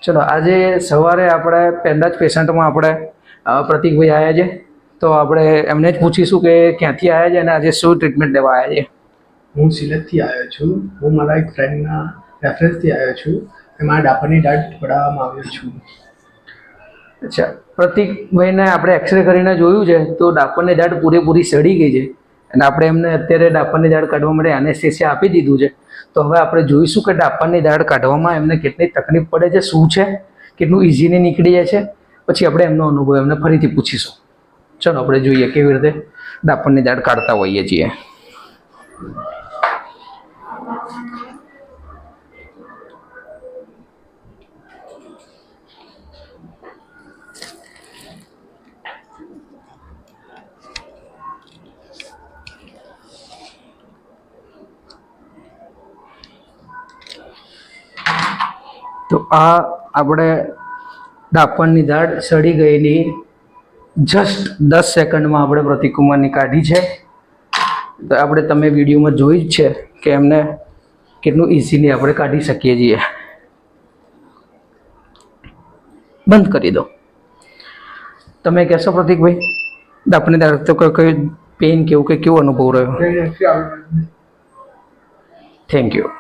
ચલો આજે સવારે આપણે પહેલા જ પેશન્ટમાં આપણે પ્રતિકભાઈ આવ્યા છે, તો આપણે એમને જ પૂછીશું કે ક્યાંથી આવ્યા છે અને આજે શું ટ્રીટમેન્ટ લેવા આવ્યા છે. હું સિલેટથી આવ્યો છું. હું મારા એક ફ્રેન્ડના રેફરન્સથી આવ્યો છું. મારા ડાપરની દાઢ પડાવવામાં આવ્યો છું. અચ્છા, પ્રતિકભાઈને આપણે એક્સરે કરીને જોયું છે તો ડાપરની દાઢ પૂરેપૂરી સડી ગઈ છે અને આપણે એમને અત્યારે ડાપરની દાઢ કાઢવા માટે એનેસ્થેસિયા આપી દીધું છે. તો હવે આપણે જોઈશું કે ડાપરની દાઢ કાઢવામાં એમને કેટલી તકલીફ પડે છે, શું છે, કેટલું ઇઝીલી નીકળી જાય છે. પછી આપણે એમનો અનુભવ એમને ફરીથી પૂછીશું. ચલો આપણે જોઈએ કેવી રીતે ડાપરની દાઢ કાઢતા હોઈએ છીએ. તો આ આપણે ડાપણની દાઢ સડી ગયેલી જસ્ટ 10 સેકન્ડમાં આપણે પ્રતિકુમારની કાઢી છે. તો આપણે તમે વિડીયોમાં જોઈ જ છે કે એમને કેટલું ઇઝીલી આપણે કાઢી શકીએ છીએ. બંધ કરી દો. તમે કહેશો પ્રતિકભાઈ ડાપણની દાઢ તો કોઈ પેઇન કેવું કે કેવો અનુભવ રહ્યો? Thank you.